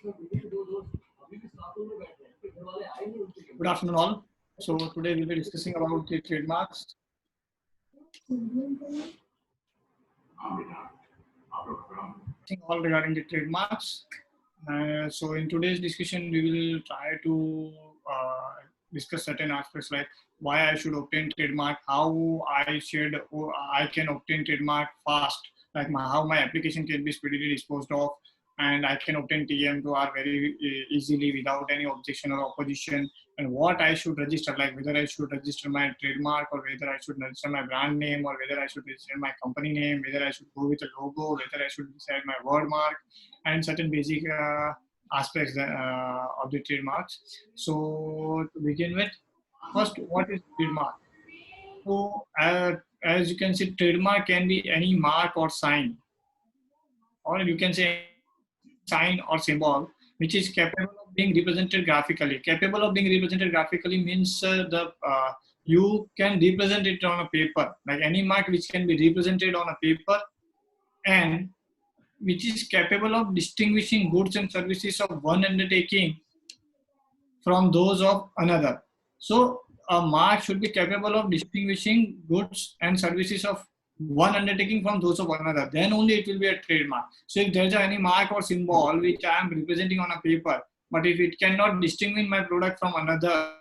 Good afternoon, all. So today we'll be discussing about the trademarks. All regarding the trademarks. So in today's discussion, we will try to discuss certain aspects like why I should obtain trademark, how I can obtain trademark fast, like how my application can be speedily disposed of, and I can obtain TM2R very easily without any objection or opposition, and what I should register, like whether I should register my trademark or whether I should register my brand name or whether I should register my company name, whether I should go with a logo, whether I should decide my word mark, and certain basic aspects of the trademarks. So to begin with, first, what is trademark? So as you can see, trademark can be any mark or sign, or you can say sign or symbol which is capable of being represented graphically. Capable of being represented graphically means you can represent it on a paper, like any mark which can be represented on a paper and which is capable of distinguishing goods and services of one undertaking from those of another. So a mark should be capable of distinguishing goods and services of one undertaking from those of another. Then only it will be a trademark. So if there's any mark or symbol which I am representing on a paper, but if it cannot distinguish my product from another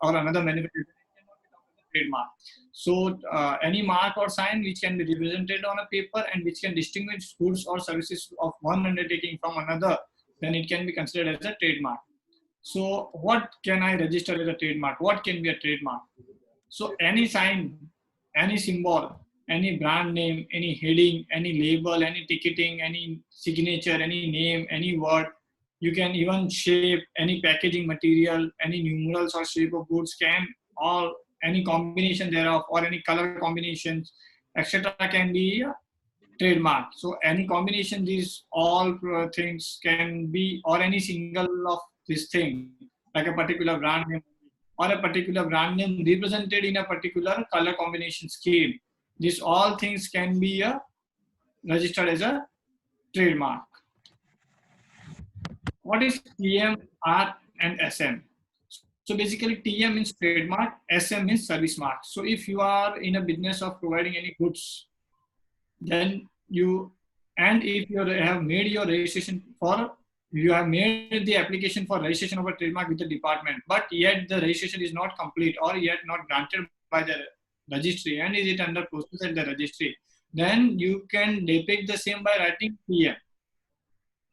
or another manufacturer, it cannot be trademark. So any mark or sign which can be represented on a paper and which can distinguish goods or services of one undertaking from another, then it can be considered as a trademark. So what can I register as a trademark? What can be a trademark? So any sign, any symbol, any brand name, any heading, any label, any ticketing, any signature, any name, any word, you can even shape, any packaging material, any numerals or shape of goods can, or any combination thereof, or any color combinations, etc. can be a trademark. So any combination, these all things can be, or any single of this thing, like a particular brand name or a particular brand name represented in a particular color combination scheme. These all things can be registered as a trademark. What is TM, R, and SM? So basically, TM means trademark, SM means service mark. So if you are in a business of providing any goods, then you, and if you have made your registration for, you have made the application for registration of a trademark with the department, but yet the registration is not complete or yet not granted by the registry and is it under process at the registry, then you can depict the same by writing TM.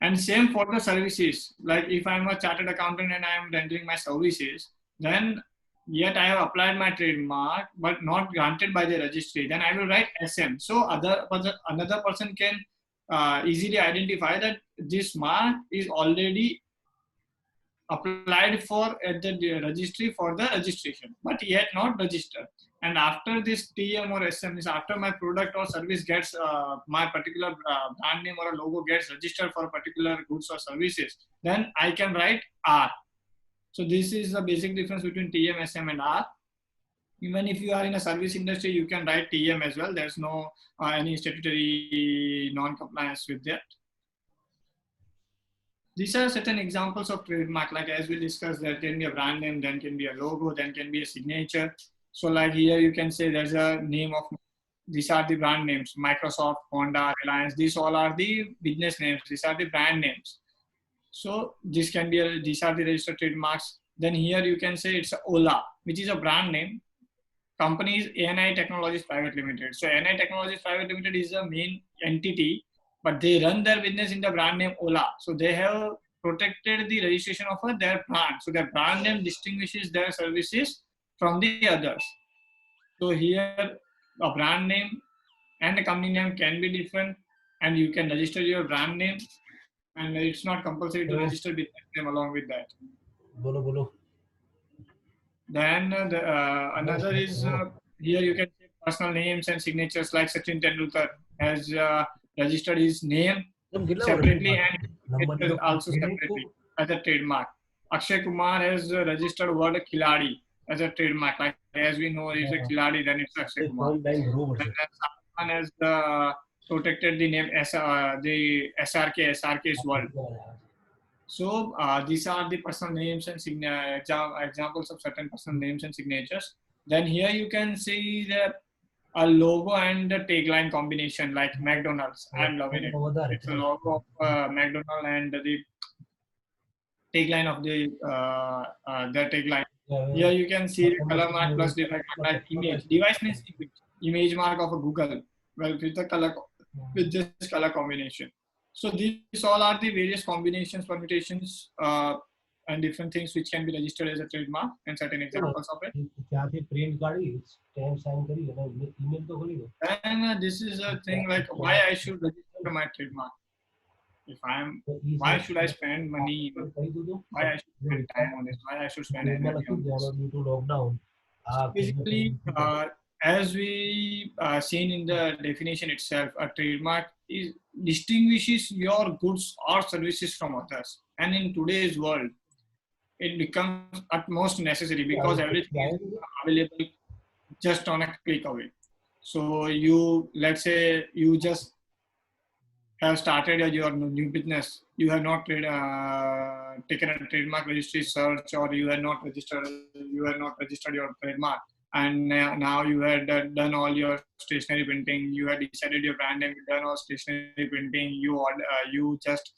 And same for the services, like if I'm a chartered accountant and I'm rendering my services, then yet I have applied my trademark but not granted by the registry, then I will write SM. So another person can easily identify that this mark is already applied for at the registry for the registration, but yet not registered. And after this TM or SM is after my product or service gets my particular brand name or a logo gets registered for particular goods or services, then I can write R. So this is the basic difference between TM, SM, and R. Even if you are in a service industry, you can write TM as well. There's no any statutory non-compliance with that. These are certain examples of trademark. Like as we discussed, there can be a brand name, then can be a logo, then can be a signature. So like here you can say there's a name of, these are the brand names, Microsoft, Honda, Reliance, these all are the business names. These are the brand names. So this can be, these are the registered trademarks. Then here you can say it's Ola, which is a brand name. Company is ANI Technologies Private Limited. So ANI Technologies Private Limited is the main entity, but they run their business in the brand name Ola. So they have protected the registration of their brand. So their brand name distinguishes their services from the others. So here a brand name and a company name can be different, and you can register your brand name, and it's not compulsory to register business name along with that. Bolo. Then another is here you can check personal names and signatures, like Sachin Tendulkar has registered his name separately and also separately as a trademark. Akshay Kumar has registered word Khiladi as a trademark. Like as we know, it's a Khiladi, then it's Akshay Kumar. Then Salman has protected the name the SRK, SRK's world. So these are the personal names and examples of certain personal names and signatures. Then here you can see the a logo and the tagline combination like McDonald's. I'm loving it. It's a logo of McDonald's and the tagline of the tagline. Here you can see the color mark plus device mark like image. Device means image. Image mark of a Google. Well, with the color with this color combination. So these all are the various combinations, permutations, and different things which can be registered as a trademark and certain examples of it. And this is a thing like why I should register my trademark. If why should I spend money? Why I should spend time on this? Why I should spend energy on this? Basically, as we seen in the definition itself, a trademark is distinguishes your goods or services from others. And in today's world, it becomes utmost necessary because everything is available just on a click away. So let's say you just have started your new business, you have not taken a trademark registry search, or you have not registered your trademark, and now you had done all your stationery printing, you had decided your brand name, done all stationery printing, you just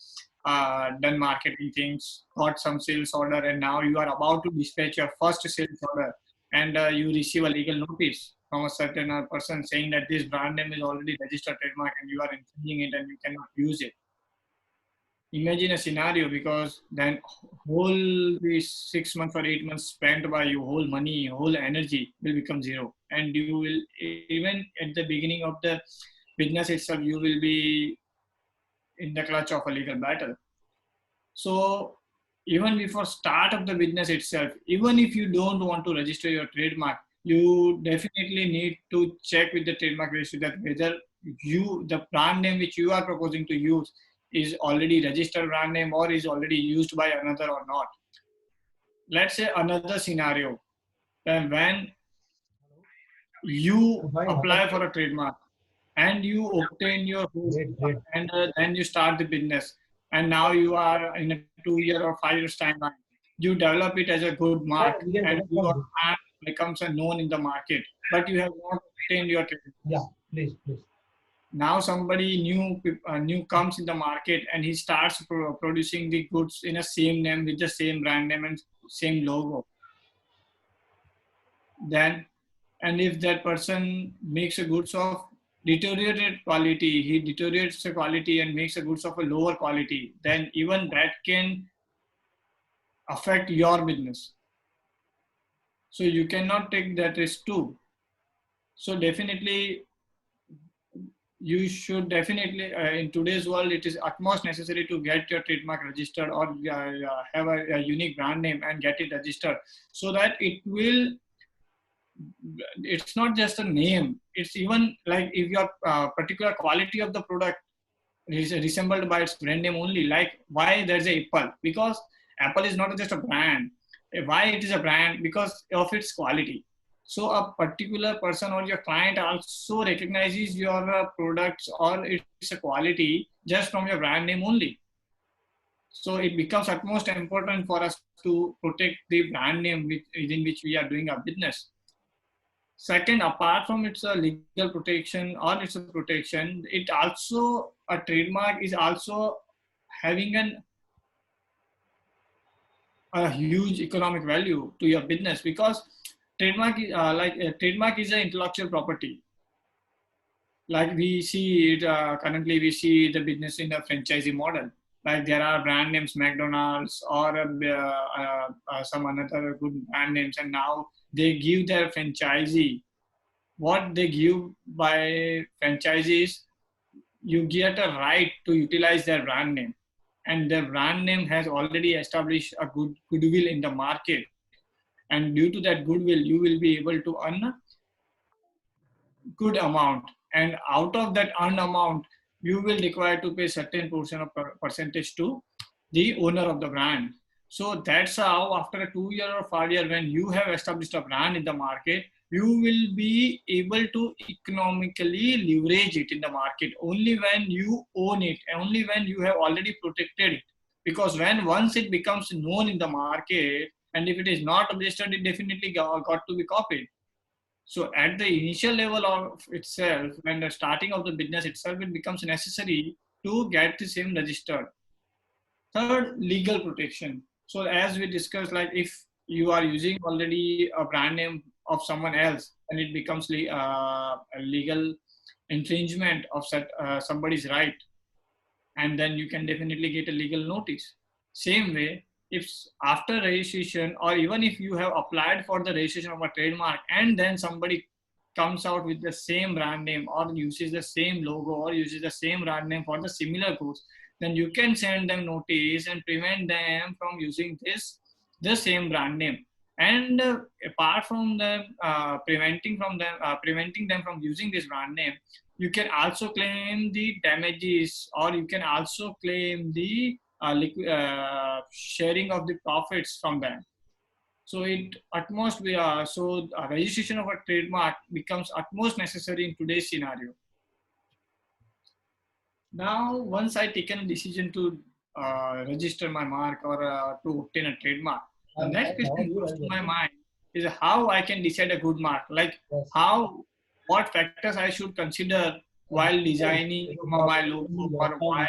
done marketing things, got some sales order, and now you are about to dispatch your first sales order, and you receive a legal notice from a certain person saying that this brand name is already registered trademark and you are infringing it and you cannot use it. Imagine a scenario, because then whole 6 months or 8 months spent by you, whole money, whole energy will become zero, and you will, even at the beginning of the business itself, you will be in the clutch of a legal battle. So even before start of the business itself, even if you don't want to register your trademark, you definitely need to check with the trademark registry that whether the brand name which you are proposing to use is already registered brand name or is already used by another or not. Let's say another scenario, then when you apply for a trademark and you obtain your and then you start the business, and now you are in a 2 year or 5 years timeline, you develop it as a good mark and your brand becomes a known in the market, but you have not obtained your trademark. Now somebody new comes in the market and he starts producing the goods in a same name with the same brand name and same logo. Then, and if that person makes a goods of deteriorated quality, he deteriorates the quality and makes a goods of a lower quality, then even that can affect your business. So you cannot take that risk too. So definitely, you should definitely, in today's world, it is utmost necessary to get your trademark registered or have a unique brand name and get it registered, so that it's not just a name, it's even like if your particular quality of the product is resembled by its brand name only. Like why there's a Apple, because Apple is not just a brand. Why it is a brand? Because of its quality. So a particular person or your client also recognizes your products or its quality just from your brand name only. So it becomes utmost important for us to protect the brand name within which we are doing our business. Second, apart from its legal protection or its protection, it also, a trademark is also having a huge economic value to your business, because trademark is an intellectual property. Like we see it currently, we see the business in a franchisee model. Like there are brand names, McDonald's or some another good brand names, and now they give their franchisee. What they give by franchisees, you get a right to utilize their brand name, and their brand name has already established a goodwill in the market, and due to that goodwill, you will be able to earn a good amount, and out of that earned amount, you will require to pay certain portion of percentage to the owner of the brand. So that's how after a 2 year or 5 year, when you have established a brand in the market, you will be able to economically leverage it in the market only when you own it, only when you have already protected it. because once it becomes known in the market, and if it is not registered, it definitely got to be copied. So at the initial level of itself, when the starting of the business itself, it becomes necessary to get the same registered. Third, legal protection. So as we discussed, like if you are using already a brand name of someone else, and it becomes a legal infringement of somebody's right, and then you can definitely get a legal notice. Same way, if after registration, or even if you have applied for the registration of a trademark and then somebody comes out with the same brand name or uses the same logo or uses the same brand name for the similar goods, then you can send them notice and prevent them from using the same brand name. And apart from them preventing them from using this brand name, you can also claim the damages, or you can also claim the sharing of the profits from them. So it utmost registration of a trademark becomes utmost necessary in today's scenario. Now, once I taken a decision to register my mark or to obtain a trademark, the next question comes to my mind is how I can decide a good mark. Like what factors I should consider while designing my logo or while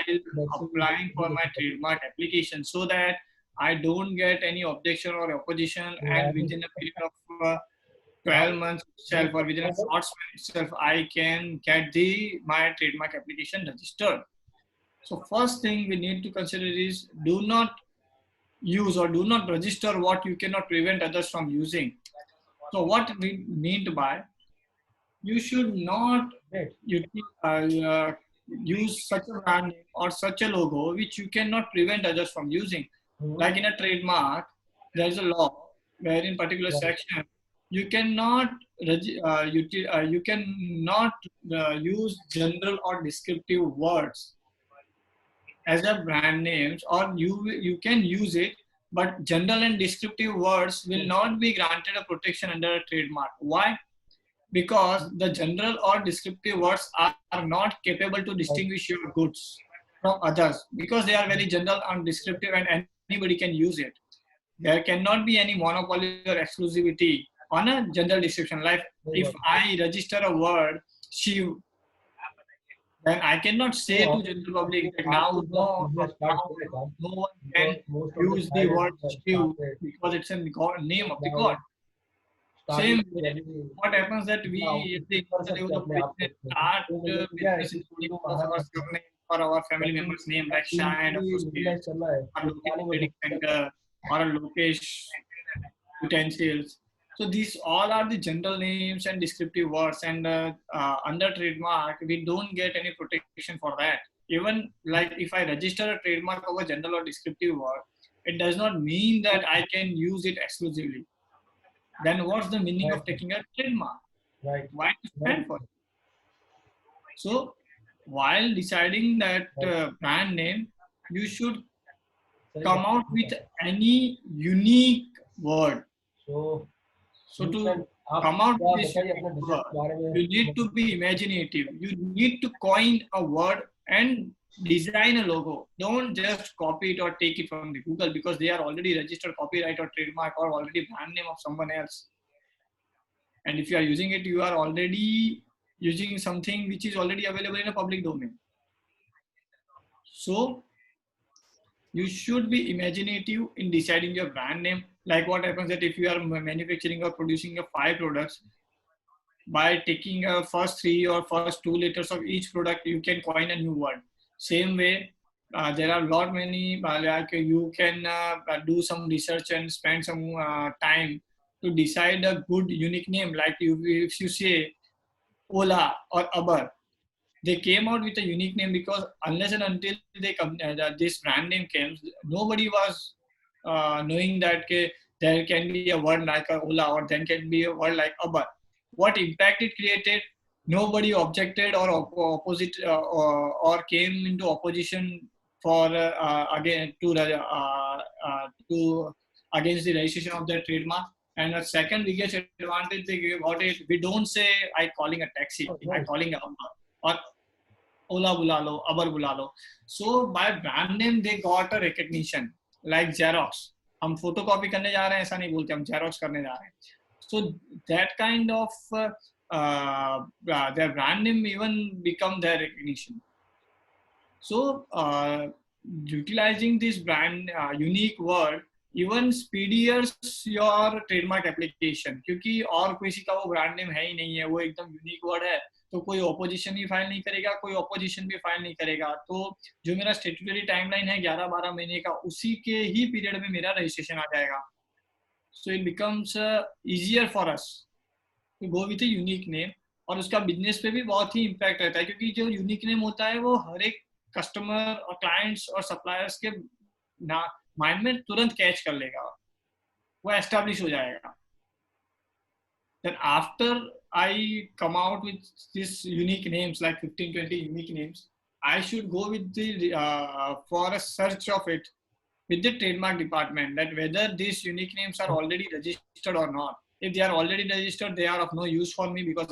applying for my trademark application, so that I don't get any objection or opposition, and within a period of 12 months itself or within a short span itself, I can get my trademark application registered. So first thing we need to consider is do not use or do not register what you cannot prevent others from using. So what we mean by, you should not use such a brand name or such a logo which you cannot prevent others from using. Like in a trademark, there is a law where in particular section you cannot use general or descriptive words as a brand names, or you can use it, but general and descriptive words will not be granted a protection under a trademark. Why? Because the general or descriptive words are not capable to distinguish your goods from others, because they are very general and descriptive and anybody can use it. There cannot be any monopoly or exclusivity on a general description. Like if I register a word Shiv, then I cannot say to general public that now no one can use the word Shiv because it's a name of the god. Same way, what happens that we start business including of our surname or our family members' name, like Shah and Associates, or Lokesh Trading Center, or a Lokesh Utensils. So these all are the general names and descriptive words, and under trademark, we don't get any protection for that. Even like if I register a trademark of a general or descriptive word, it does not mean that I can use it exclusively. Then what's the meaning of taking a trademark? Why to stand for it? So while deciding that brand name, you should come out with any unique word. So to come out with this word, you need to be imaginative. You need to coin a word and design a logo. Don't just copy it or take it from the Google, because they are already registered copyright or trademark or already brand name of someone else. And if you are using it, you are already using something which is already available in a public domain. So you should be imaginative in deciding your brand name. Like what happens that if you are manufacturing or producing 5 products, by taking first 3 or first 2 letters of each product, you can coin a new word. Same way, there are a lot many, like you can do some research and spend some time to decide a good unique name. Like if you say Ola or Uber, they came out with a unique name because unless and until this brand name came, nobody was knowing that there can be a word like a Ola or there can be a word like Uber. What impact it created, nobody objected or opposite or came into opposition for again to against the registration of their trademark. And the second biggest advantage they got it, we don't say I calling a taxi, I calling a Uber, or Ola बुला लो, Uber बुला लो. So by brand name they got a recognition like Xerox. हम photocopy करने जा रहे हैं ऐसा नहीं बोलते, हम Xerox करने जा रहे हैं. So that kind of their brand name even become their recognition. So utilizing this brand unique word even speedier your trademark application, क्योंकि और किसी का वो ब्रांड नेम है ही नहीं है, वो एकदम यूनिक वर्ड है, तो कोई ऑपोजिशन भी फाइल नहीं करेगा, कोई ऑपोजिशन भी फाइल नहीं करेगा. तो जो मेरा स्टेट्यूटरी टाइमलाइन है 11-12 महीने का, उसी के ही पीरियड में मेरा रजिस्ट्रेशन आ जाएगा. So it becomes easier for us to go with unique name. और उसका बिजनेस पे भी बहुत ही इम्पैक्ट रहता है, क्योंकि जो यूनिक नेम होता है वो हर एक कस्टमर और क्लाइंट्स और सप्लायर्स के माइंड में तुरंत कैच कर लेगा, वो एस्टैब्लिश हो जाएगा. Then after I come out with this unique names like 15-20 unique names, I should go with the for a search of it with the trademark department, that whether these unique names are already registered or not. If they are already registered, they are of no use for me, because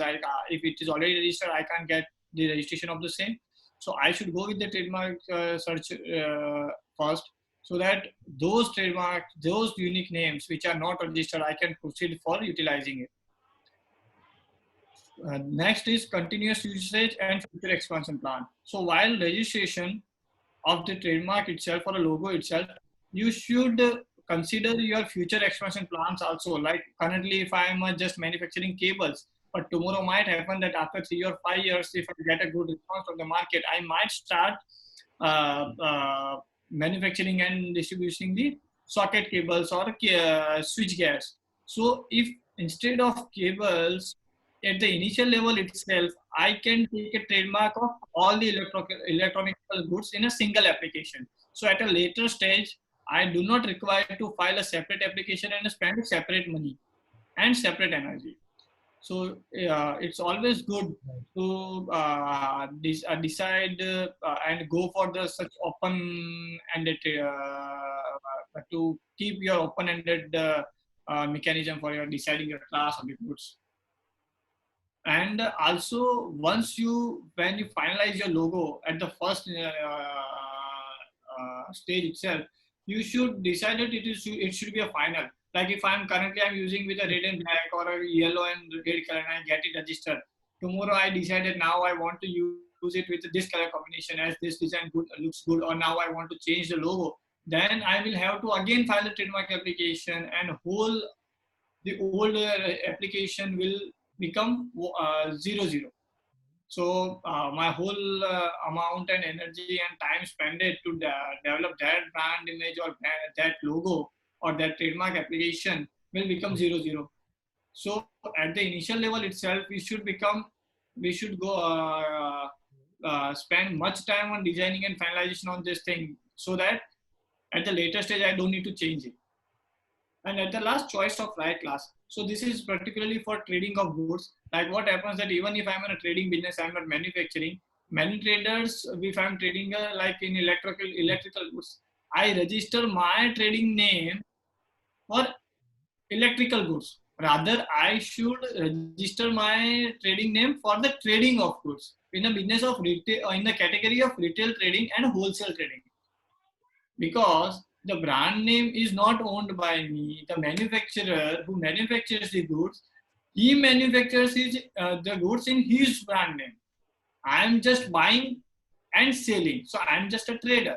if it is already registered, I can't get the registration of the same. So I should go with the trademark search first, so that those trademarks, those unique names which are not registered, I can proceed for utilizing it. Next is continuous usage and future expansion plan. So while registration of the trademark itself or a logo itself, you should consider your future expansion plans also. Like currently, if I am just manufacturing cables, but tomorrow might happen that after 3 or 5 years, if I get a good response from the market, I might start manufacturing and distributing the socket cables or switch gears. So if instead of cables, at the initial level itself, I can take a trademark of all the electronic goods in a single application. So at a later stage, I do not require to file a separate application and spend separate money and separate energy. So it's always good to decide and go for the such open-ended to keep your open-ended mechanism for your deciding your class of the goods. And also, when you finalize your logo at the first stage itself, you should decide that it should be a final. Like if I'm using with a red and black or a yellow and red color, and I get it registered. Tomorrow I decided now I want to use it with this color combination, as this design looks good, or now I want to change the logo. Then I will have to again file the trademark application, and the old application will become 0. So my whole amount and energy and time spent to develop that brand image or that logo or that trademark application will become 0. So at the initial level itself, we should go spend much time on designing and finalization on this thing, so that at the later stage I don't need to change it. And at the last, choice of right class. So this is particularly for trading of goods. Like what happens that even if I'm in a trading business, I'm not manufacturing. Many traders, if I'm trading like in electrical goods, I register my trading name for electrical goods. Rather, I should register my trading name for the trading of goods in the business of retail, in the category of retail trading and wholesale trading. Because the brand name is not owned by me. The manufacturer who manufactures the goods, he manufactures the goods in his brand name. I am just buying and selling. So I am just a trader.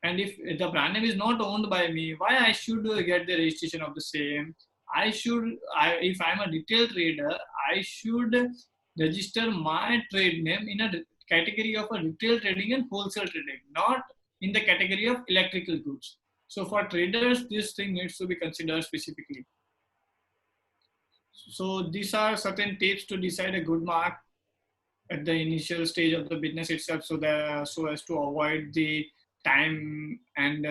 And if the brand name is not owned by me, why I should get the registration of the same? If I'm a retail trader, I should register my trade name in a category of a retail trading and wholesale trading, not in the category of electrical goods. So for traders, this thing needs to be considered specifically. So these are certain tips to decide a good mark at the initial stage of the business itself, so as to avoid the time and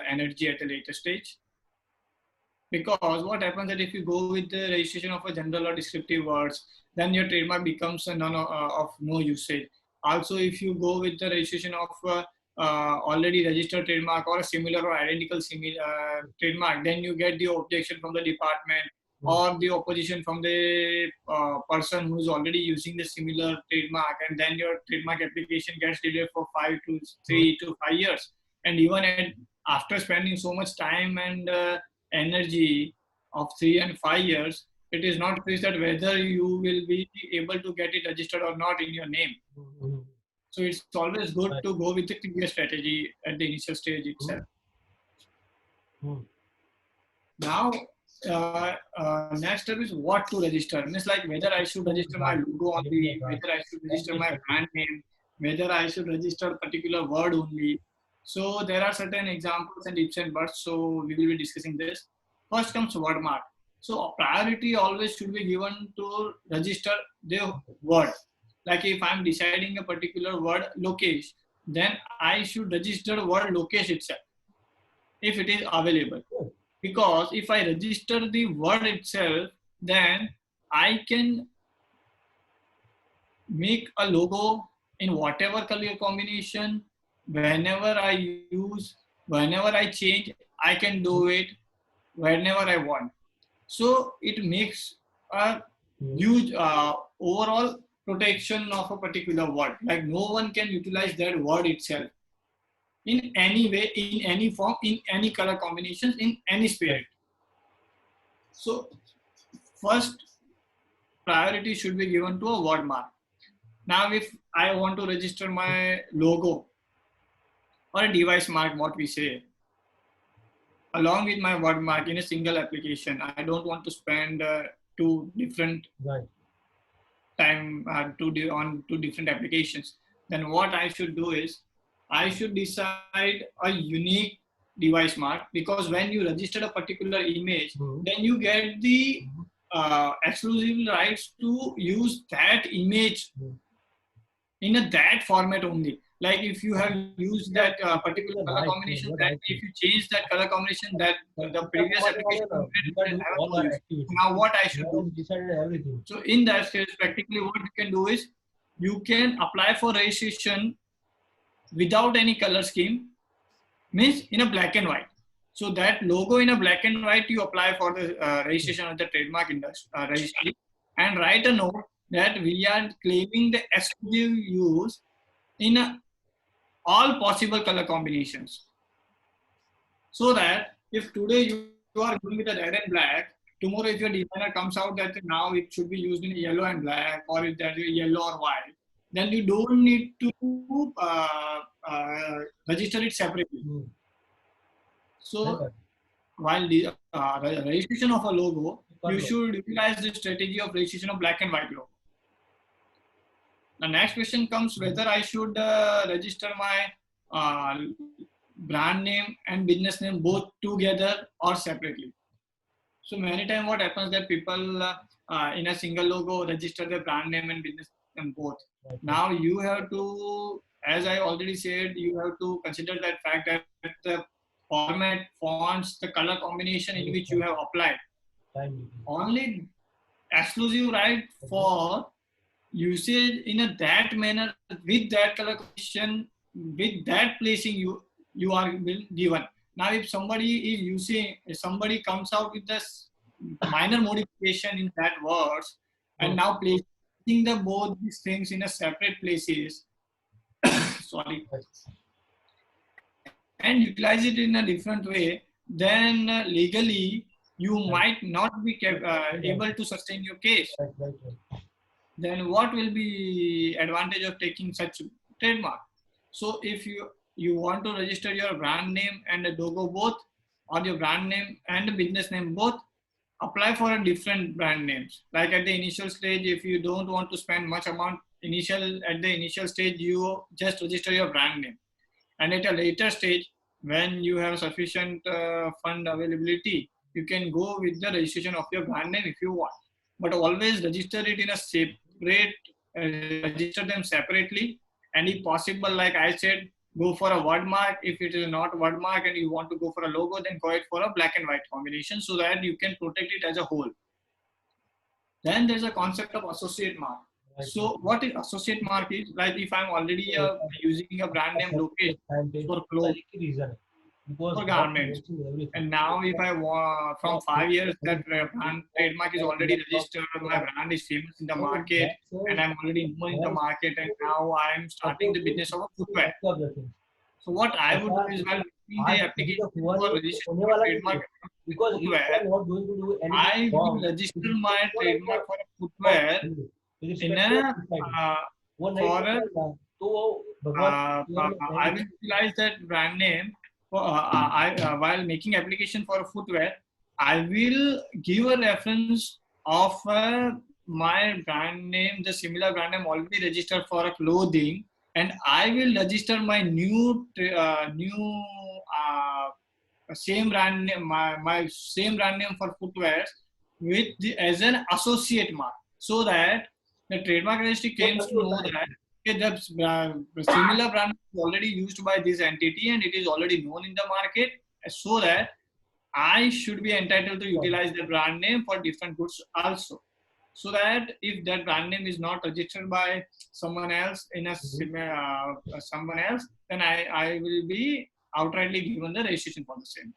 energy at the later stage. Because what happens that if you go with the registration of a general or descriptive words, then your trademark becomes of no usage. Also, if you go with the registration of already registered trademark or a similar or identical trademark, then you get the objection from the department. or the opposition from the person who is already using the similar trademark, and then your trademark application gets delayed for 3 to 5 years. And even after spending so much time and energy of 3 and 5 years, it is not fixed that whether you will be able to get it registered or not in your name. So it's always good to go with a clear strategy at the initial stage itself. Now, next step is what to register. Means like whether I should register my logo only, whether I should register my brand name, whether I should register a particular word only. So there are certain examples and ifs and buts. So we will be discussing this. First comes word mark. So a priority always should be given to register the word. Like if I'm deciding a particular word location, then I should register word location itself if it is available. Because if I register the word itself, then I can make a logo in whatever color combination, whenever I use, whenever I change, I can do it whenever I want. So it makes a huge overall protection of a particular word. Like no one can utilize that word itself in any way, in any form, in any color combinations, in any spirit. So first priority should be given to a word mark. Now if I want to register my logo or a device mark, what we say, along with my word mark in a single application, I don't want to spend two different time on two different applications. Then what I should do is I should decide a unique device mark, because when you register a particular image, then you get the exclusive rights to use that image in that format only. Like if you have used that particular color combination, that if you change that color combination, that the previous application now what I should do. So in that case, practically what you can do is you can apply for registration without any color scheme, means in a black and white. So that logo in a black and white, you apply for the registration of the trademark industry registry, and write a note that we are claiming the exclusive use in all possible color combinations. So that if today you are going with a red and black, tomorrow if your designer comes out that now it should be used in yellow and black, or if that is yellow or white, then you don't need to register it separately. So while the registration of a logo, you should utilize the strategy of registration of black and white logo. The next question comes whether I should register my brand name and business name both together or separately. So many times what happens that people in a single logo register their brand name and business name both. Now you have to, as I already said, you have to consider that fact that the format, fonts, the color combination in which you have applied, only exclusive right for usage in that manner with that color combination, with that placing you are given. Now if somebody is using, if somebody comes out with this minor modification in that words and now placing the both these things in a separate places sorry, and utilize it in a different way, then legally you might not be able to sustain your case. Then what will be advantage of taking such trademark? So if you want to register your brand name and the logo both, or your brand name and the business name both, apply for a different brand names. Like at the initial stage, if you don't want to spend much amount at the initial stage, you just register your brand name. And at a later stage, when you have sufficient fund availability, you can go with the registration of your brand name if you want. But always register it in a separate, register them separately. And if possible, like I said, go for a word mark. If it is not word mark and you want to go for a logo, then go ahead for a black and white combination so that you can protect it as a whole. Then there's a concept of associate mark. So what is associate mark is, like if I'm already using a brand name location for clothes, for garments. And now if I want from 5 years that brand trademark is already registered, my brand is famous in the market and I'm already known in the market, and now I'm starting the business of a footwear. So what I would do is while making the application for registration for trademark footwear, I will register my trademark for a footwear in a I will utilize that brand name for, while making application for a footwear. I will give a reference of my brand name, the similar brand name already registered for a clothing, and I will register my same brand name, my same brand name for footwear with as an associate mark, so that the trademark registry came to know that the similar brand is already used by this entity and it is already known in the market, so that I should be entitled to utilize the brand name for different goods also. So that if that brand name is not registered by someone else in a someone else, then I will be outrightly given the registration for the same.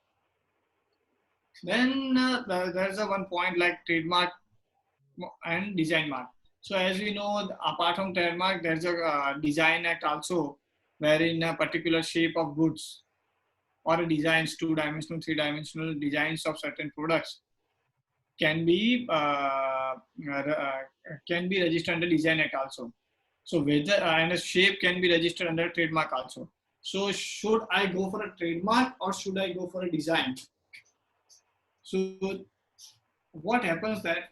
Then there's a one point like trademark and design mark. So as we know, apart from trademark, there's a design act also, wherein a particular shape of goods or a designs, 2-dimensional, 3-dimensional designs of certain products can be registered under design act also. So whether and a shape can be registered under trademark also. So should I go for a trademark or should I go for a design? So what happens that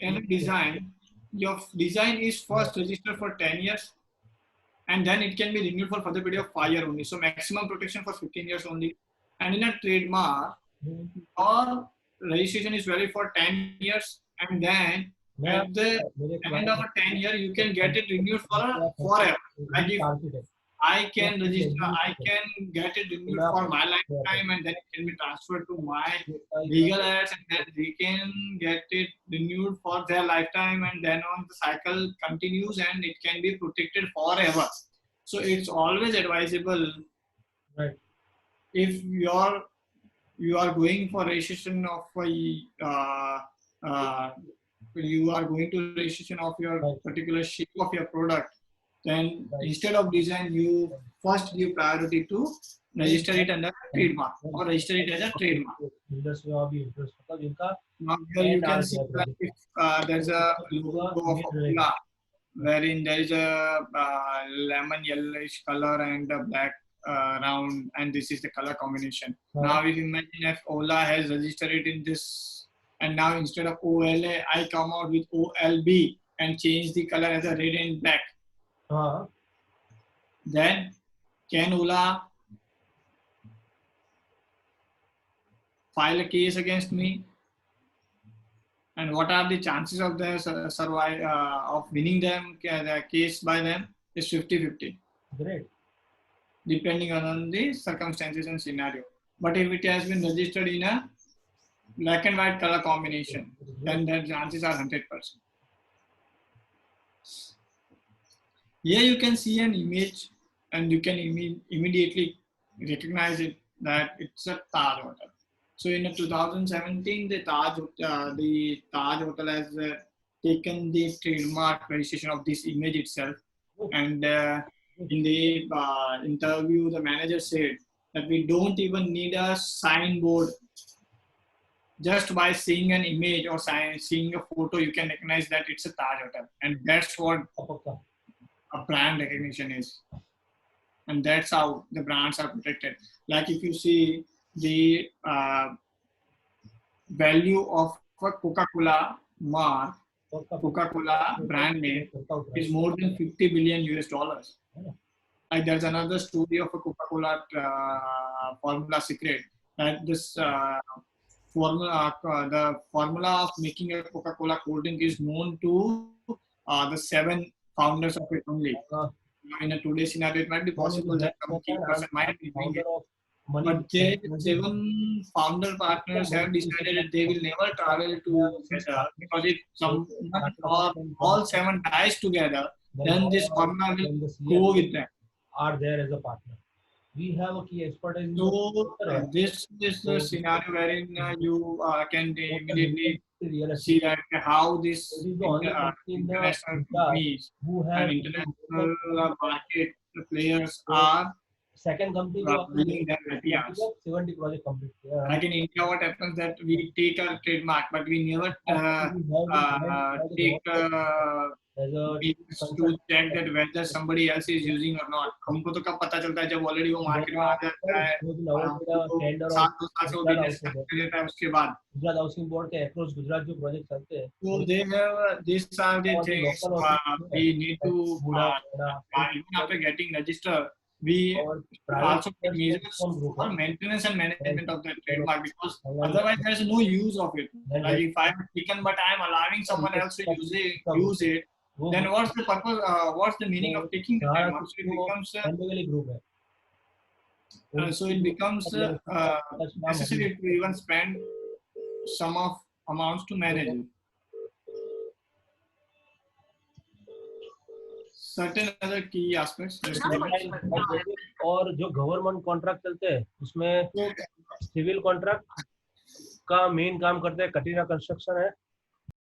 in a design, your design is first registered for 10 years and then it can be renewed for further period of 5 years only. So maximum protection for 15 years only. And in a trademark, your registration is valid for 10 years and then at the end of a 10 year, you can get it renewed for forever. Like if I can register, I can get it renewed for my lifetime and then it can be transferred to my legal heirs and then they can get it renewed for their lifetime and then on the cycle continues and it can be protected forever. So it's always advisable, right, if you are going for registration of you are going to registration of your particular shape of your product, then instead of design, you first give priority to register it under trademark or register it as a trademark. Now here you can see that if there's a logo of Ola, wherein there is a lemon yellowish color and a black round, and this is the color combination. Now if you imagine if Ola has registered it in this, and now instead of OLA, I come out with OLB and change the color as a red and black. Then can Ola file a case against me? And what are the chances of the of winning them the case by them? Is 50-50. Great. Depending on the circumstances and scenario. But if it has been registered in a black and white color combination, then the chances are 100%. Here you can see an image and you can immediately recognize it that it's a Taj Hotel. So in 2017, the Taj Hotel has taken the trademark registration of this image itself. And in the interview, the manager said that we don't even need a signboard. Just by seeing an image or seeing a photo, you can recognize that it's a Taj Hotel. And that's what a brand recognition is. And that's how the brands are protected. Like if you see the value of a Coca-Cola mark, Coca-Cola brand name is more than 50 billion US dollars. Like there's another story of a Coca-Cola formula secret that this the formula of making a Coca-Cola cold drink is known to the 7 founders of it only. In a today's scenario, it might be possible that some key person might be doing it. But the 7 founder partners have decided that they will never travel together, because if someone or all 7 dies together, then this formula will go with them. Are there as a partner. we have a key expertise in So this is the So, scenario wherein you can immediately real see estate. that how this It is the only company in the international Gujarat companies who and have international market players are second company जो आपने building their IPRs. 70 project complete किया है. Like in India, what happens that we take a trademark, but we never take As a means to check that whether somebody else is using or not. हमको तो कब पता चलता है जब already वो मार्केट में आ जाता है, टेंडर साल दो साल से वो बिजनेस कर देता है उसके बाद. गुजरात हाउसिंग बोर्ड के अप्रोच गुजरात जो प्रोजेक्ट चलते हैं So they have these are the things we need to even after getting registered, we also take measures for maintenance and management of the trademark, because otherwise there is no use of it. Like if I have taken but I am allowing someone else to use it, then what's the purpose? What's the meaning of taking the trademark? So it becomes group है. so it becomes necessary to even spend some of amounts to manage it. Certain other key aspects. और जो government contract चलते हैं उसमें civil contract का main काम करते हैं कटीना कंस्ट्रक्शन है,